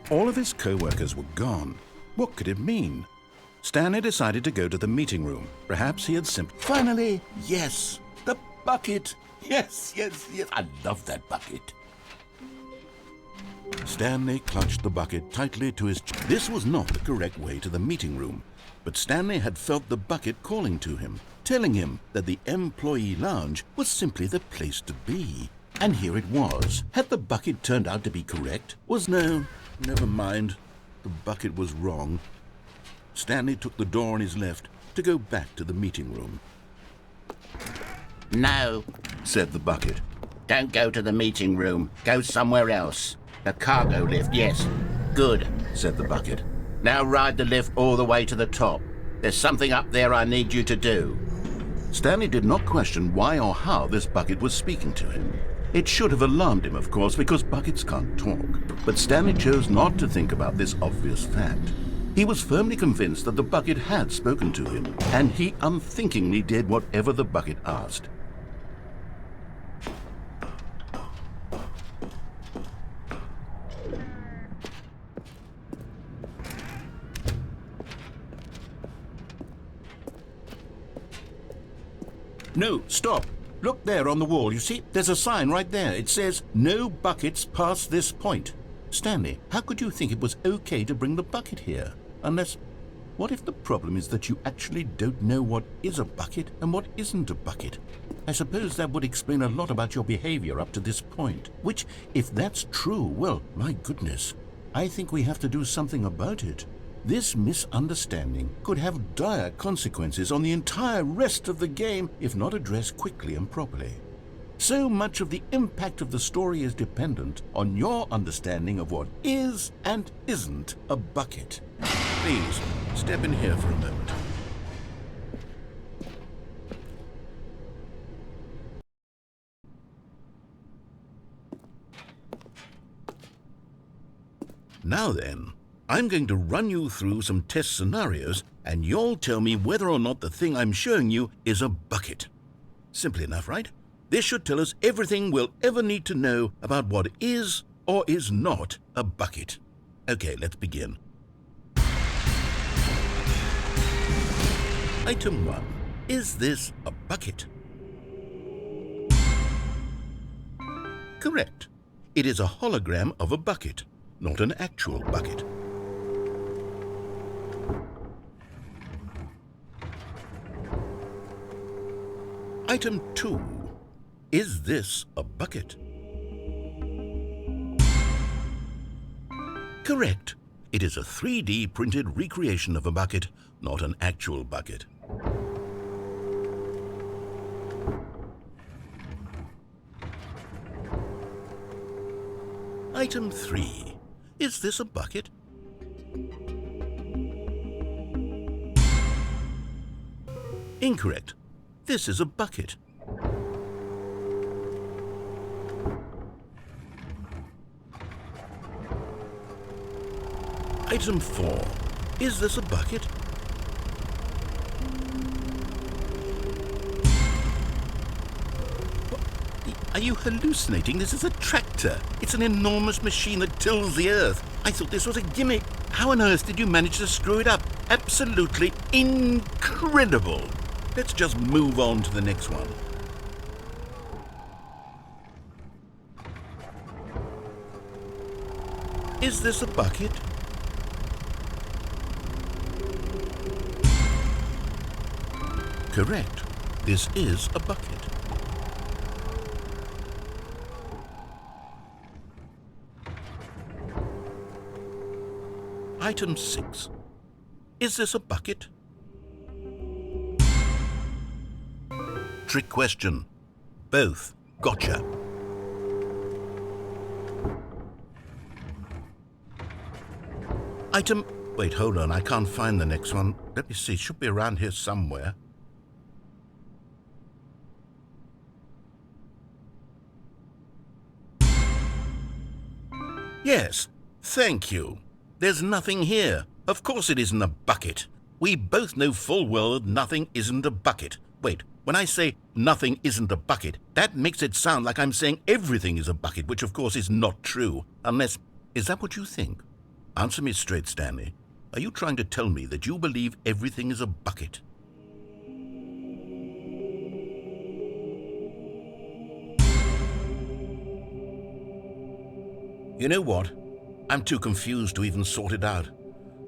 All of his co-workers were gone. What could it mean? Stanley decided to go to the meeting room. Perhaps he had simply... Finally! Yes! The bucket! Yes, yes, yes! I love that bucket. Stanley clutched the bucket tightly to his chest. This was not the correct way to the meeting room, but Stanley had felt the bucket calling to him, telling him that the employee lounge was simply the place to be. And here it was. Had the bucket turned out to be correct? No, never mind. The bucket was wrong. Stanley took the door on his left to go back to the meeting room. No, said the bucket. don't go to the meeting room. Go somewhere else. The cargo lift, yes. Good, said the bucket. Now ride the lift all the way to the top. There's something up there I need you to do. Stanley did not question why or how this bucket was speaking to him. It should have alarmed him, of course, because buckets can't talk. But Stanley chose not to think about this obvious fact. He was firmly convinced that the bucket had spoken to him, and he unthinkingly did whatever the bucket asked. No, stop. Look there on the wall. You see, there's a sign right there. It says, "No buckets past this point." Stanley, how could you think it was okay to bring the bucket here? Unless, what if the problem is that you actually don't know what is a bucket and what isn't a bucket? I suppose that would explain a lot about your behavior up to this point. Which, if that's true, well, my goodness, I think we have to do something about it. This misunderstanding could have dire consequences on the entire rest of the game if not addressed quickly and properly. So much of the impact of the story is dependent on your understanding of what is and isn't a bucket. Please, step in here for a moment. Now then, I'm going to run you through some test scenarios, and you'll tell me whether or not the thing I'm showing you is a bucket. Simple enough, right? This should tell us everything we'll ever need to know about what is or is not a bucket. Okay, let's begin. Item 1. Is this a bucket? Correct. It is a hologram of a bucket, not an actual bucket. Item 2. Is this a bucket? Correct. It is a 3D printed recreation of a bucket, not an actual bucket. Item 3. Is this a bucket? Incorrect. This is a bucket. Item 4. Is this a bucket? Are you hallucinating? This is a tractor. It's an enormous machine that tills the earth. I thought this was a gimmick. How on earth did you manage to screw it up? Absolutely incredible. Let's just move on to the next one. Is this a bucket? Correct. This is a bucket. Item 6. Is this a bucket? Trick question. Both. Gotcha. Item... Wait, hold on. I can't find the next one. Let me see. It should be around here somewhere. Yes. Thank you. There's nothing here. Of course it isn't a bucket. We both know full well that nothing isn't a bucket. Wait. When I say nothing isn't a bucket, that makes it sound like I'm saying everything is a bucket, which of course is not true. Unless, is that what you think? Answer me straight, Stanley. Are you trying to tell me that you believe everything is a bucket? You know what? I'm too confused to even sort it out.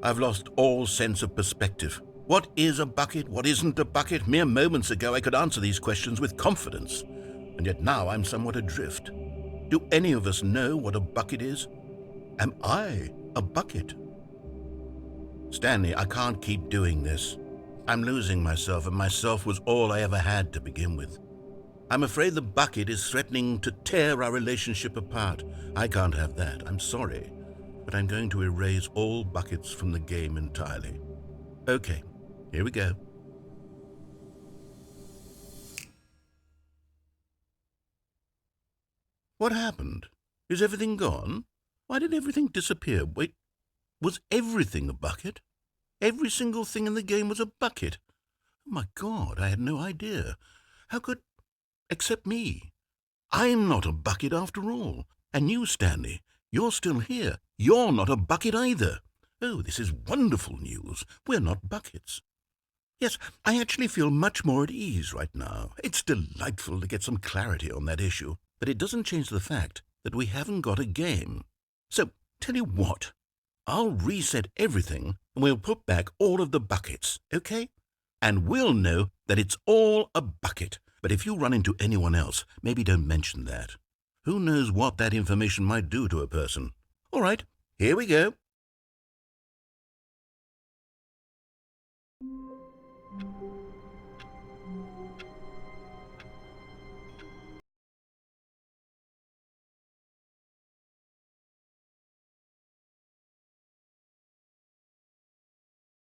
I've lost all sense of perspective. What is a bucket? What isn't a bucket? Mere moments ago I could answer these questions with confidence, and yet now I'm somewhat adrift. Do any of us know what a bucket is? Am I a bucket? Stanley, I can't keep doing this. I'm losing myself, and myself was all I ever had to begin with. I'm afraid the bucket is threatening to tear our relationship apart. I can't have that. I'm sorry, but I'm going to erase all buckets from the game entirely. Okay, here we go. What happened? Is everything gone? Why did everything disappear? Wait, was everything a bucket? Every single thing in the game was a bucket. Oh my God, I had no idea. How could... Except me. I'm not a bucket after all. And you, Stanley, you're still here. You're not a bucket either. Oh, this is wonderful news. We're not buckets. Yes, I actually feel much more at ease right now. It's delightful to get some clarity on that issue, but it doesn't change the fact that we haven't got a game. So, tell you what, I'll reset everything and we'll put back all of the buckets, okay? And we'll know that it's all a bucket. But if you run into anyone else, maybe don't mention that. Who knows what that information might do to a person? All right, here we go.